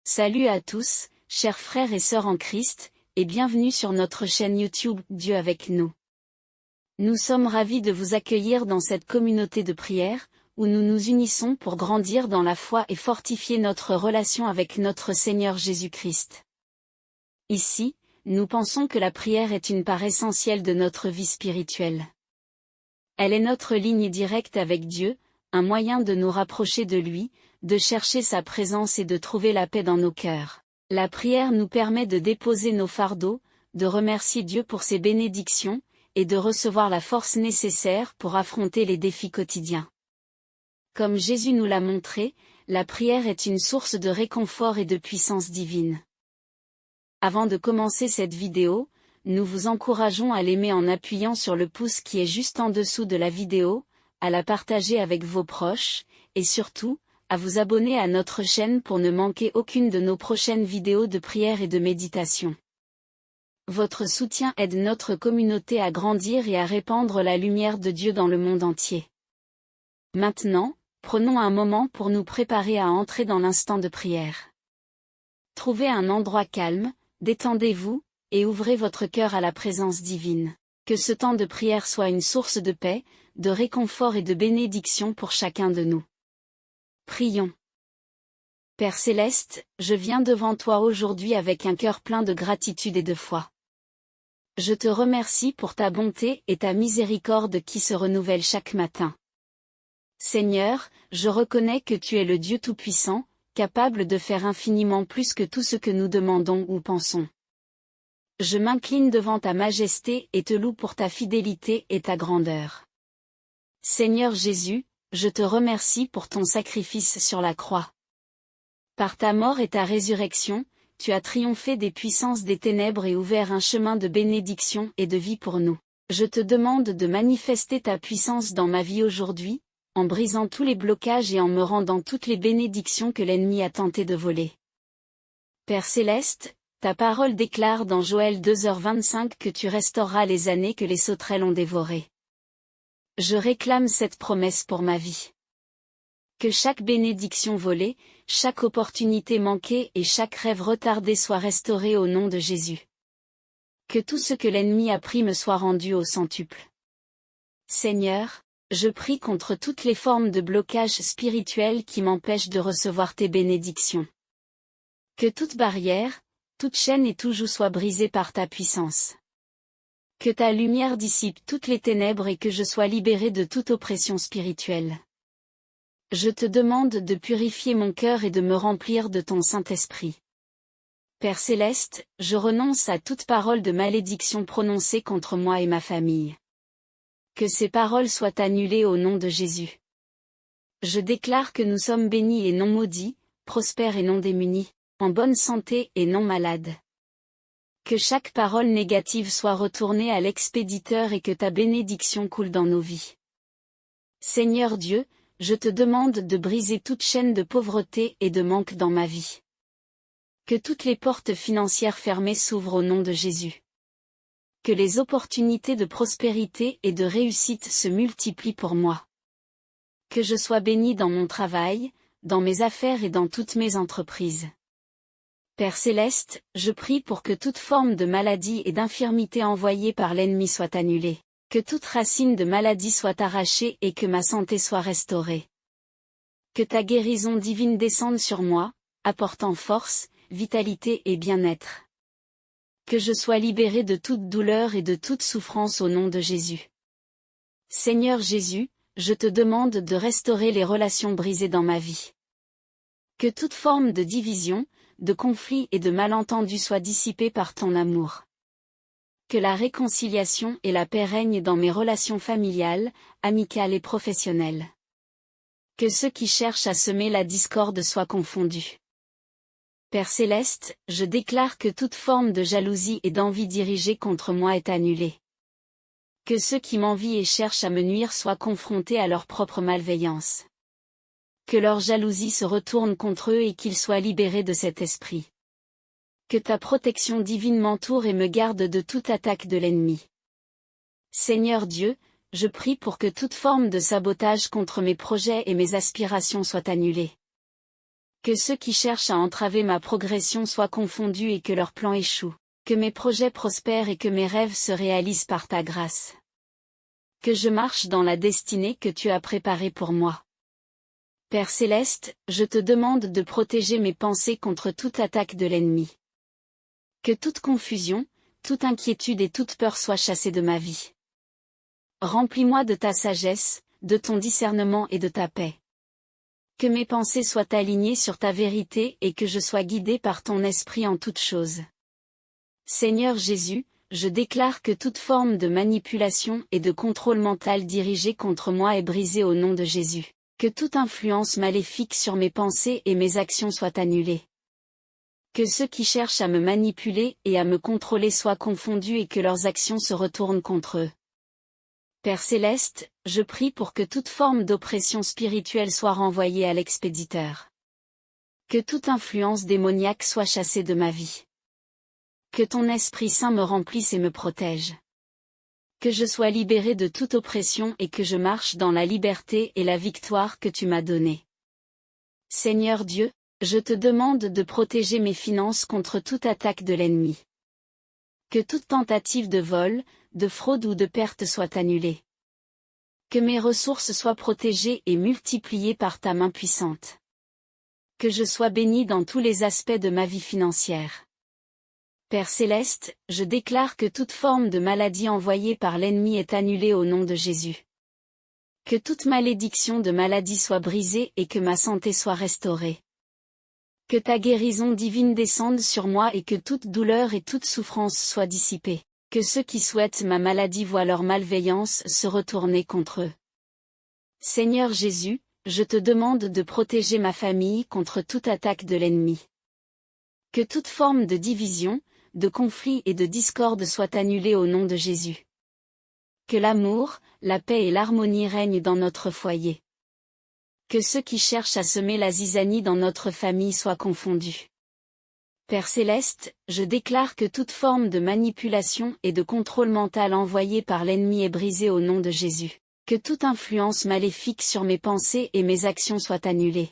Salut à tous, chers frères et sœurs en Christ, et bienvenue sur notre chaîne YouTube Dieu avec nous. Nous sommes ravis de vous accueillir dans cette communauté de prière, où nous nous unissons pour grandir dans la foi et fortifier notre relation avec notre Seigneur Jésus-Christ. Ici, nous pensons que la prière est une part essentielle de notre vie spirituelle. Elle est notre ligne directe avec Dieu, un moyen de nous rapprocher de lui, de chercher sa présence et de trouver la paix dans nos cœurs. La prière nous permet de déposer nos fardeaux, de remercier Dieu pour ses bénédictions, et de recevoir la force nécessaire pour affronter les défis quotidiens. Comme Jésus nous l'a montré, la prière est une source de réconfort et de puissance divine. Avant de commencer cette vidéo, nous vous encourageons à l'aimer en appuyant sur le pouce qui est juste en dessous de la vidéo, à la partager avec vos proches, et surtout, à vous abonner à notre chaîne pour ne manquer aucune de nos prochaines vidéos de prière et de méditation. Votre soutien aide notre communauté à grandir et à répandre la lumière de Dieu dans le monde entier. Maintenant, prenons un moment pour nous préparer à entrer dans l'instant de prière. Trouvez un endroit calme, détendez-vous, et ouvrez votre cœur à la présence divine. Que ce temps de prière soit une source de paix, de réconfort et de bénédiction pour chacun de nous. Prions. Père Céleste, je viens devant toi aujourd'hui avec un cœur plein de gratitude et de foi. Je te remercie pour ta bonté et ta miséricorde qui se renouvellent chaque matin. Seigneur, je reconnais que tu es le Dieu Tout-Puissant, capable de faire infiniment plus que tout ce que nous demandons ou pensons. Je m'incline devant ta majesté et te loue pour ta fidélité et ta grandeur. Seigneur Jésus, je te remercie pour ton sacrifice sur la croix. Par ta mort et ta résurrection, tu as triomphé des puissances des ténèbres et ouvert un chemin de bénédiction et de vie pour nous. Je te demande de manifester ta puissance dans ma vie aujourd'hui, en brisant tous les blocages et en me rendant toutes les bénédictions que l'ennemi a tenté de voler. Père Céleste, ta parole déclare dans Joël 2h25 que tu restaureras les années que les sauterelles ont dévorées. Je réclame cette promesse pour ma vie. Que chaque bénédiction volée, chaque opportunité manquée et chaque rêve retardé soit restauré au nom de Jésus. Que tout ce que l'ennemi a pris me soit rendu au centuple. Seigneur, je prie contre toutes les formes de blocage spirituel qui m'empêchent de recevoir tes bénédictions. Que toute barrière, toute chaîne et tout joug soit brisée par ta puissance. Que ta lumière dissipe toutes les ténèbres et que je sois libéré de toute oppression spirituelle. Je te demande de purifier mon cœur et de me remplir de ton Saint-Esprit. Père Céleste, je renonce à toute parole de malédiction prononcée contre moi et ma famille. Que ces paroles soient annulées au nom de Jésus. Je déclare que nous sommes bénis et non maudits, prospères et non démunis, en bonne santé et non malades. Que chaque parole négative soit retournée à l'expéditeur et que ta bénédiction coule dans nos vies. Seigneur Dieu, je te demande de briser toute chaîne de pauvreté et de manque dans ma vie. Que toutes les portes financières fermées s'ouvrent au nom de Jésus. Que les opportunités de prospérité et de réussite se multiplient pour moi. Que je sois béni dans mon travail, dans mes affaires et dans toutes mes entreprises. Père Céleste, je prie pour que toute forme de maladie et d'infirmité envoyée par l'ennemi soit annulée, que toute racine de maladie soit arrachée et que ma santé soit restaurée. Que ta guérison divine descende sur moi, apportant force, vitalité et bien-être. Que je sois libéré de toute douleur et de toute souffrance au nom de Jésus. Seigneur Jésus, je te demande de restaurer les relations brisées dans ma vie. Que toute forme de division, de conflit et de malentendu soit dissipée par ton amour. Que la réconciliation et la paix règnent dans mes relations familiales, amicales et professionnelles. Que ceux qui cherchent à semer la discorde soient confondus. Père Céleste, je déclare que toute forme de jalousie et d'envie dirigée contre moi est annulée. Que ceux qui m'envient et cherchent à me nuire soient confrontés à leur propre malveillance. Que leur jalousie se retourne contre eux et qu'ils soient libérés de cet esprit. Que ta protection divine m'entoure et me garde de toute attaque de l'ennemi. Seigneur Dieu, je prie pour que toute forme de sabotage contre mes projets et mes aspirations soit annulée. Que ceux qui cherchent à entraver ma progression soient confondus et que leurs plans échouent. Que mes projets prospèrent et que mes rêves se réalisent par ta grâce. Que je marche dans la destinée que tu as préparée pour moi. Père céleste, je te demande de protéger mes pensées contre toute attaque de l'ennemi. Que toute confusion, toute inquiétude et toute peur soient chassées de ma vie. Remplis-moi de ta sagesse, de ton discernement et de ta paix. Que mes pensées soient alignées sur ta vérité et que je sois guidé par ton esprit en toutes choses. Seigneur Jésus, je déclare que toute forme de manipulation et de contrôle mental dirigé contre moi est brisée au nom de Jésus. Que toute influence maléfique sur mes pensées et mes actions soit annulée. Que ceux qui cherchent à me manipuler et à me contrôler soient confondus et que leurs actions se retournent contre eux. Père céleste, je prie pour que toute forme d'oppression spirituelle soit renvoyée à l'expéditeur. Que toute influence démoniaque soit chassée de ma vie. Que ton Esprit Saint me remplisse et me protège. Que je sois libéré de toute oppression et que je marche dans la liberté et la victoire que tu m'as donnée. Seigneur Dieu, je te demande de protéger mes finances contre toute attaque de l'ennemi. Que toute tentative de vol, de fraude ou de perte soit annulée. Que mes ressources soient protégées et multipliées par ta main puissante. Que je sois béni dans tous les aspects de ma vie financière. Père céleste, je déclare que toute forme de maladie envoyée par l'ennemi est annulée au nom de Jésus. Que toute malédiction de maladie soit brisée et que ma santé soit restaurée. Que ta guérison divine descende sur moi et que toute douleur et toute souffrance soient dissipées. Que ceux qui souhaitent ma maladie voient leur malveillance se retourner contre eux. Seigneur Jésus, je te demande de protéger ma famille contre toute attaque de l'ennemi. Que toute forme de division, de conflit et de discorde soit annulée au nom de Jésus. Que l'amour, la paix et l'harmonie règnent dans notre foyer. Que ceux qui cherchent à semer la zizanie dans notre famille soient confondus. Père céleste, je déclare que toute forme de manipulation et de contrôle mental envoyé par l'ennemi est brisée au nom de Jésus. Que toute influence maléfique sur mes pensées et mes actions soit annulée.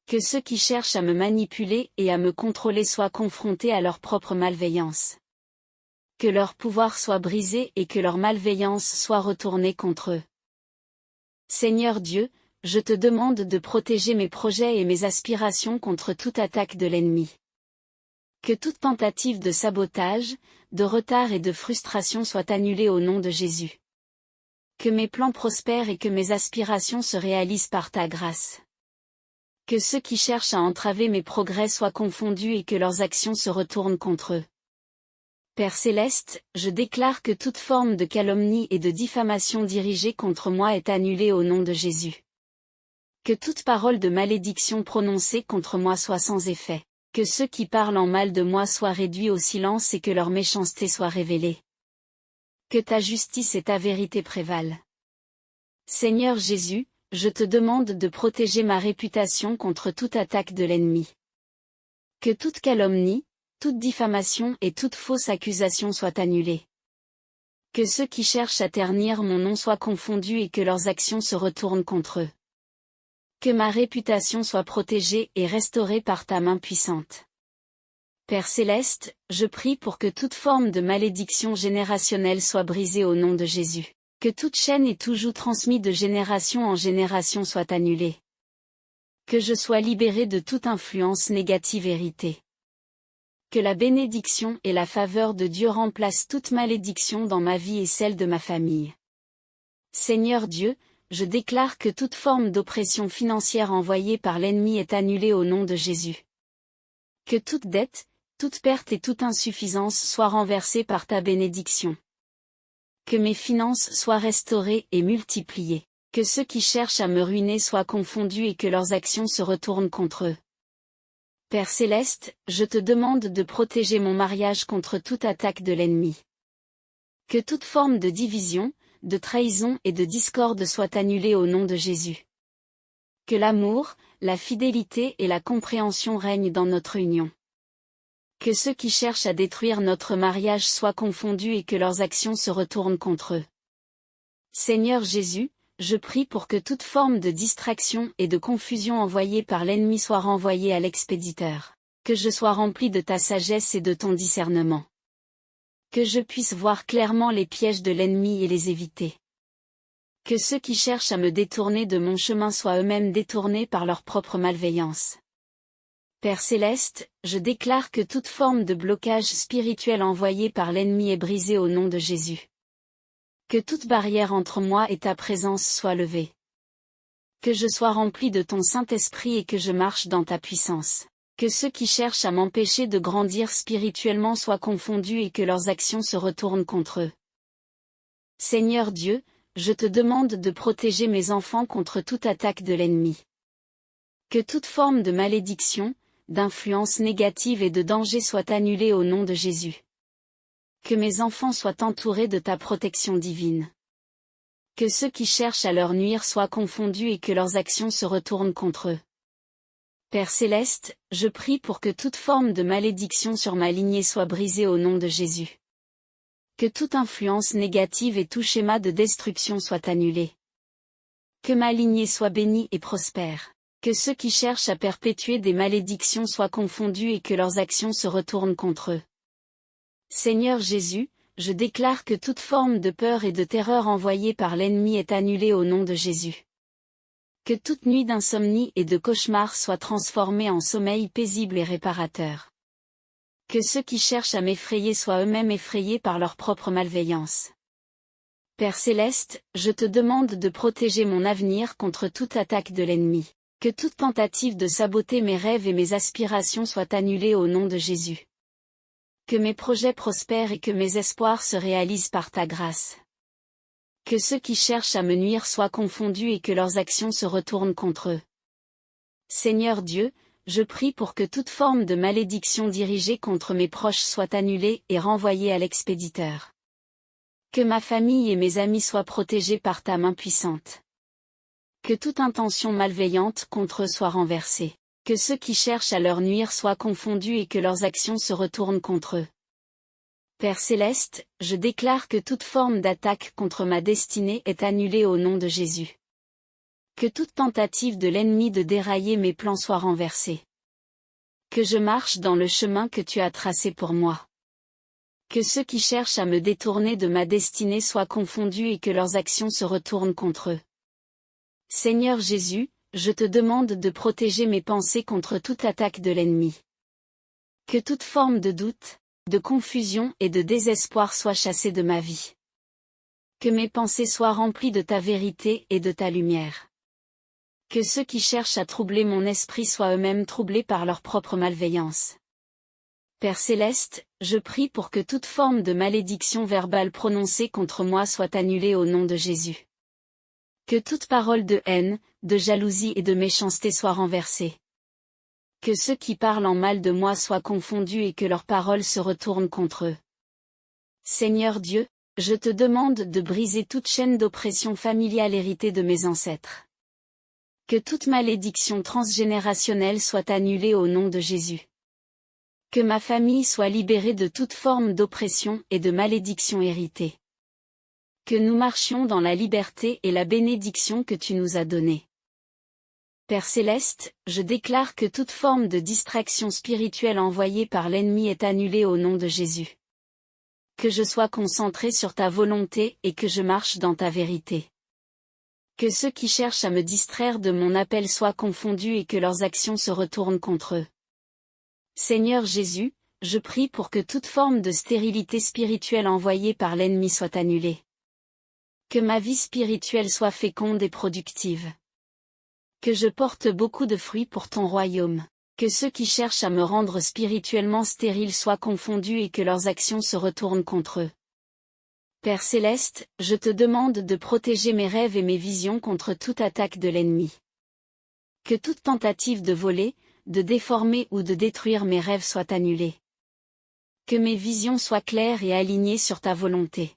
Que ceux qui cherchent à me manipuler et à me contrôler soient confrontés à leur propre malveillance. Que leur pouvoir soit brisé et que leur malveillance soit retournée contre eux. Seigneur Dieu, je te demande de protéger mes projets et mes aspirations contre toute attaque de l'ennemi. Que toute tentative de sabotage, de retard et de frustration soit annulée au nom de Jésus. Que mes plans prospèrent et que mes aspirations se réalisent par ta grâce. Que ceux qui cherchent à entraver mes progrès soient confondus et que leurs actions se retournent contre eux. Père céleste, je déclare que toute forme de calomnie et de diffamation dirigée contre moi est annulée au nom de Jésus. Que toute parole de malédiction prononcée contre moi soit sans effet. Que ceux qui parlent en mal de moi soient réduits au silence et que leur méchanceté soit révélée. Que ta justice et ta vérité prévalent. Seigneur Jésus, je te demande de protéger ma réputation contre toute attaque de l'ennemi. Que toute calomnie, toute diffamation et toute fausse accusation soient annulées. Que ceux qui cherchent à ternir mon nom soient confondus et que leurs actions se retournent contre eux. Que ma réputation soit protégée et restaurée par ta main puissante. Père céleste, je prie pour que toute forme de malédiction générationnelle soit brisée au nom de Jésus. Que toute chaîne et tout joug transmis de génération en génération soit annulé. Que je sois libéré de toute influence négative héritée. Que la bénédiction et la faveur de Dieu remplacent toute malédiction dans ma vie et celle de ma famille. Seigneur Dieu, je déclare que toute forme d'oppression financière envoyée par l'ennemi est annulée au nom de Jésus. Que toute dette, toute perte et toute insuffisance soient renversées par ta bénédiction. Que mes finances soient restaurées et multipliées. Que ceux qui cherchent à me ruiner soient confondus et que leurs actions se retournent contre eux. Père céleste, je te demande de protéger mon mariage contre toute attaque de l'ennemi. Que toute forme de division, de trahison et de discorde soit annulée au nom de Jésus. Que l'amour, la fidélité et la compréhension règnent dans notre union. Que ceux qui cherchent à détruire notre mariage soient confondus et que leurs actions se retournent contre eux. Seigneur Jésus, je prie pour que toute forme de distraction et de confusion envoyée par l'ennemi soit renvoyée à l'expéditeur. Que je sois rempli de ta sagesse et de ton discernement. Que je puisse voir clairement les pièges de l'ennemi et les éviter. Que ceux qui cherchent à me détourner de mon chemin soient eux-mêmes détournés par leur propre malveillance. Père céleste, je déclare que toute forme de blocage spirituel envoyé par l'ennemi est brisée au nom de Jésus. Que toute barrière entre moi et ta présence soit levée. Que je sois rempli de ton Saint-Esprit et que je marche dans ta puissance. Que ceux qui cherchent à m'empêcher de grandir spirituellement soient confondus et que leurs actions se retournent contre eux. Seigneur Dieu, je te demande de protéger mes enfants contre toute attaque de l'ennemi. Que toute forme de malédiction, d'influence négative et de danger soit annulée au nom de Jésus. Que mes enfants soient entourés de ta protection divine. Que ceux qui cherchent à leur nuire soient confondus et que leurs actions se retournent contre eux. Père céleste, je prie pour que toute forme de malédiction sur ma lignée soit brisée au nom de Jésus. Que toute influence négative et tout schéma de destruction soit annulé. Que ma lignée soit bénie et prospère. Que ceux qui cherchent à perpétuer des malédictions soient confondus et que leurs actions se retournent contre eux. Seigneur Jésus, je déclare que toute forme de peur et de terreur envoyée par l'ennemi est annulée au nom de Jésus. Que toute nuit d'insomnie et de cauchemar soit transformée en sommeil paisible et réparateur. Que ceux qui cherchent à m'effrayer soient eux-mêmes effrayés par leur propre malveillance. Père céleste, je te demande de protéger mon avenir contre toute attaque de l'ennemi. Que toute tentative de saboter mes rêves et mes aspirations soit annulée au nom de Jésus. Que mes projets prospèrent et que mes espoirs se réalisent par ta grâce. Que ceux qui cherchent à me nuire soient confondus et que leurs actions se retournent contre eux. Seigneur Dieu, je prie pour que toute forme de malédiction dirigée contre mes proches soit annulée et renvoyée à l'expéditeur. Que ma famille et mes amis soient protégés par ta main puissante. Que toute intention malveillante contre eux soit renversée. Que ceux qui cherchent à leur nuire soient confondus et que leurs actions se retournent contre eux. Père céleste, je déclare que toute forme d'attaque contre ma destinée est annulée au nom de Jésus. Que toute tentative de l'ennemi de dérailler mes plans soit renversée. Que je marche dans le chemin que tu as tracé pour moi. Que ceux qui cherchent à me détourner de ma destinée soient confondus et que leurs actions se retournent contre eux. Seigneur Jésus, je te demande de protéger mes pensées contre toute attaque de l'ennemi. Que toute forme de doute, de confusion et de désespoir soit chassée de ma vie. Que mes pensées soient remplies de ta vérité et de ta lumière. Que ceux qui cherchent à troubler mon esprit soient eux-mêmes troublés par leur propre malveillance. Père céleste, je prie pour que toute forme de malédiction verbale prononcée contre moi soit annulée au nom de Jésus. Que toute parole de haine, de jalousie et de méchanceté soit renversée. Que ceux qui parlent en mal de moi soient confondus et que leurs paroles se retournent contre eux. Seigneur Dieu, je te demande de briser toute chaîne d'oppression familiale héritée de mes ancêtres. Que toute malédiction transgénérationnelle soit annulée au nom de Jésus. Que ma famille soit libérée de toute forme d'oppression et de malédiction héritée. Que nous marchions dans la liberté et la bénédiction que tu nous as donnée. Père céleste, je déclare que toute forme de distraction spirituelle envoyée par l'ennemi est annulée au nom de Jésus. Que je sois concentré sur ta volonté et que je marche dans ta vérité. Que ceux qui cherchent à me distraire de mon appel soient confondus et que leurs actions se retournent contre eux. Seigneur Jésus, je prie pour que toute forme de stérilité spirituelle envoyée par l'ennemi soit annulée. Que ma vie spirituelle soit féconde et productive. Que je porte beaucoup de fruits pour ton royaume. Que ceux qui cherchent à me rendre spirituellement stérile soient confondus et que leurs actions se retournent contre eux. Père céleste, je te demande de protéger mes rêves et mes visions contre toute attaque de l'ennemi. Que toute tentative de voler, de déformer ou de détruire mes rêves soit annulée. Que mes visions soient claires et alignées sur ta volonté.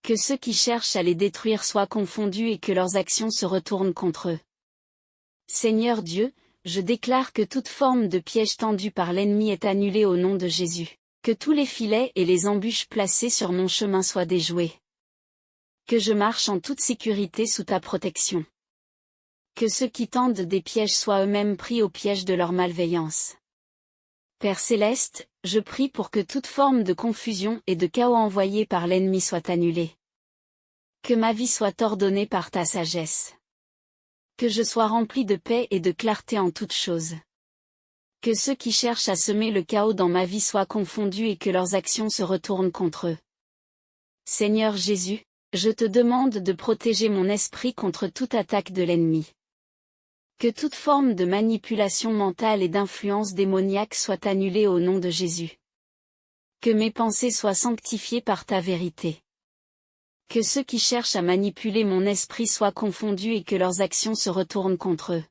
Que ceux qui cherchent à les détruire soient confondus et que leurs actions se retournent contre eux. Seigneur Dieu, je déclare que toute forme de piège tendu par l'ennemi est annulée au nom de Jésus. Que tous les filets et les embûches placés sur mon chemin soient déjoués. Que je marche en toute sécurité sous ta protection. Que ceux qui tendent des pièges soient eux-mêmes pris au piège de leur malveillance. Père céleste, je prie pour que toute forme de confusion et de chaos envoyé par l'ennemi soit annulée. Que ma vie soit ordonnée par ta sagesse. Que je sois rempli de paix et de clarté en toutes choses. Que ceux qui cherchent à semer le chaos dans ma vie soient confondus et que leurs actions se retournent contre eux. Seigneur Jésus, je te demande de protéger mon esprit contre toute attaque de l'ennemi. Que toute forme de manipulation mentale et d'influence démoniaque soit annulée au nom de Jésus. Que mes pensées soient sanctifiées par ta vérité. Que ceux qui cherchent à manipuler mon esprit soient confondus et que leurs actions se retournent contre eux.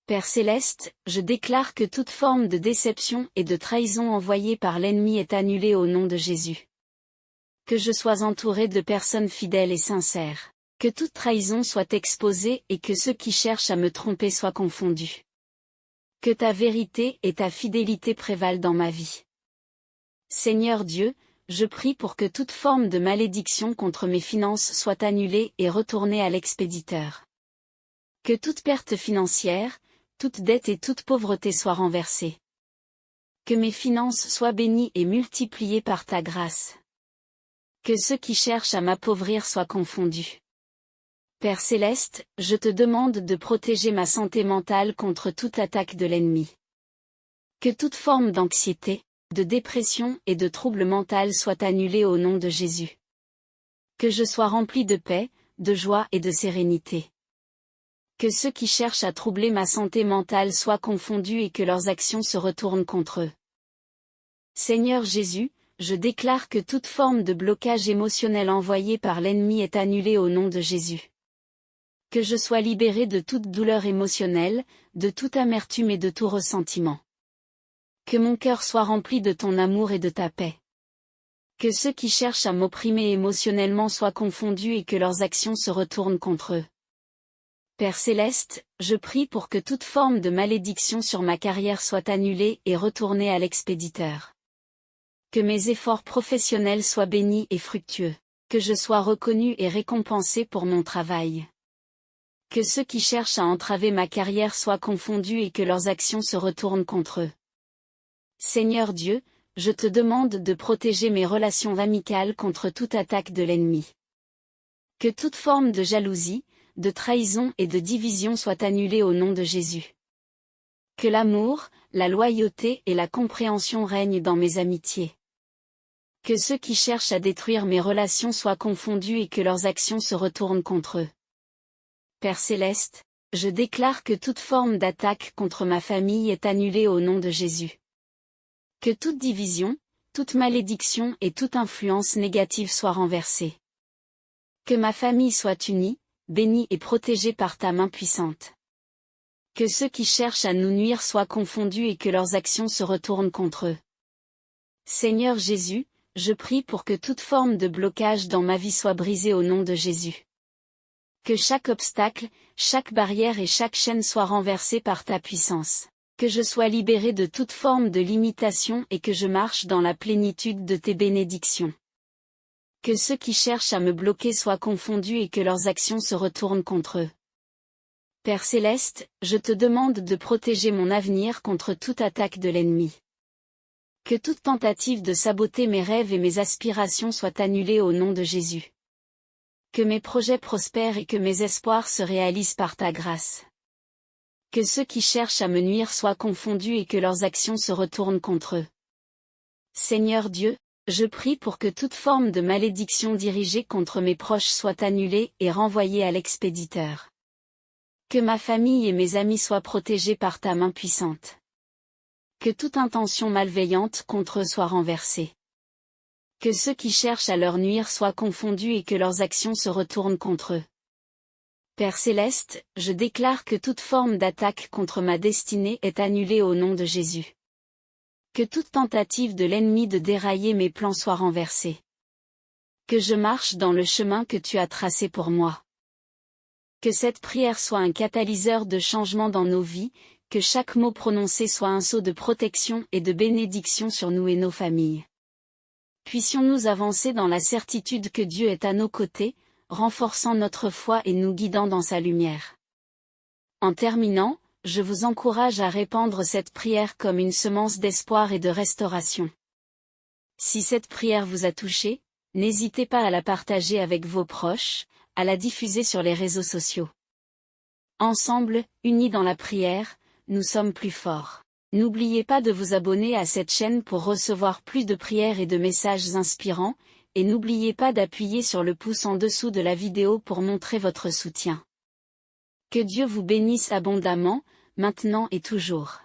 Père céleste, je déclare que toute forme de déception et de trahison envoyée par l'ennemi est annulée au nom de Jésus. Que je sois entouré de personnes fidèles et sincères. Que toute trahison soit exposée et que ceux qui cherchent à me tromper soient confondus. Que ta vérité et ta fidélité prévalent dans ma vie. Seigneur Dieu, je prie pour que toute forme de malédiction contre mes finances soit annulée et retournée à l'expéditeur. Que toute perte financière, toute dette et toute pauvreté soient renversées. Que mes finances soient bénies et multipliées par ta grâce. Que ceux qui cherchent à m'appauvrir soient confondus. Père céleste, je te demande de protéger ma santé mentale contre toute attaque de l'ennemi. Que toute forme d'anxiété, de dépression et de trouble mental soit annulée au nom de Jésus. Que je sois rempli de paix, de joie et de sérénité. Que ceux qui cherchent à troubler ma santé mentale soient confondus et que leurs actions se retournent contre eux. Seigneur Jésus, je déclare que toute forme de blocage émotionnel envoyé par l'ennemi est annulée au nom de Jésus. Que je sois libéré de toute douleur émotionnelle, de toute amertume et de tout ressentiment. Que mon cœur soit rempli de ton amour et de ta paix. Que ceux qui cherchent à m'opprimer émotionnellement soient confondus et que leurs actions se retournent contre eux. Père céleste, je prie pour que toute forme de malédiction sur ma carrière soit annulée et retournée à l'expéditeur. Que mes efforts professionnels soient bénis et fructueux. Que je sois reconnu et récompensé pour mon travail. Que ceux qui cherchent à entraver ma carrière soient confondus et que leurs actions se retournent contre eux. Seigneur Dieu, je te demande de protéger mes relations amicales contre toute attaque de l'ennemi. Que toute forme de jalousie, de trahison et de division soit annulée au nom de Jésus. Que l'amour, la loyauté et la compréhension règnent dans mes amitiés. Que ceux qui cherchent à détruire mes relations soient confondus et que leurs actions se retournent contre eux. Père céleste, je déclare que toute forme d'attaque contre ma famille est annulée au nom de Jésus. Que toute division, toute malédiction et toute influence négative soient renversées. Que ma famille soit unie, bénie et protégée par ta main puissante. Que ceux qui cherchent à nous nuire soient confondus et que leurs actions se retournent contre eux. Seigneur Jésus, je prie pour que toute forme de blocage dans ma vie soit brisée au nom de Jésus. Que chaque obstacle, chaque barrière et chaque chaîne soit renversée par ta puissance. Que je sois libéré de toute forme de limitation et que je marche dans la plénitude de tes bénédictions. Que ceux qui cherchent à me bloquer soient confondus et que leurs actions se retournent contre eux. Père céleste, je te demande de protéger mon avenir contre toute attaque de l'ennemi. Que toute tentative de saboter mes rêves et mes aspirations soit annulée au nom de Jésus. Que mes projets prospèrent et que mes espoirs se réalisent par ta grâce. Que ceux qui cherchent à me nuire soient confondus et que leurs actions se retournent contre eux. Seigneur Dieu, je prie pour que toute forme de malédiction dirigée contre mes proches soit annulée et renvoyée à l'expéditeur. Que ma famille et mes amis soient protégés par ta main puissante. Que toute intention malveillante contre eux soit renversée. Que ceux qui cherchent à leur nuire soient confondus et que leurs actions se retournent contre eux. Père céleste, je déclare que toute forme d'attaque contre ma destinée est annulée au nom de Jésus. Que toute tentative de l'ennemi de dérailler mes plans soit renversée. Que je marche dans le chemin que tu as tracé pour moi. Que cette prière soit un catalyseur de changement dans nos vies, que chaque mot prononcé soit un sceau de protection et de bénédiction sur nous et nos familles. Puissions-nous avancer dans la certitude que Dieu est à nos côtés, renforçant notre foi et nous guidant dans sa lumière. En terminant, je vous encourage à répandre cette prière comme une semence d'espoir et de restauration. Si cette prière vous a touché, n'hésitez pas à la partager avec vos proches, à la diffuser sur les réseaux sociaux. Ensemble, unis dans la prière, nous sommes plus forts. N'oubliez pas de vous abonner à cette chaîne pour recevoir plus de prières et de messages inspirants, et n'oubliez pas d'appuyer sur le pouce en dessous de la vidéo pour montrer votre soutien. Que Dieu vous bénisse abondamment, maintenant et toujours.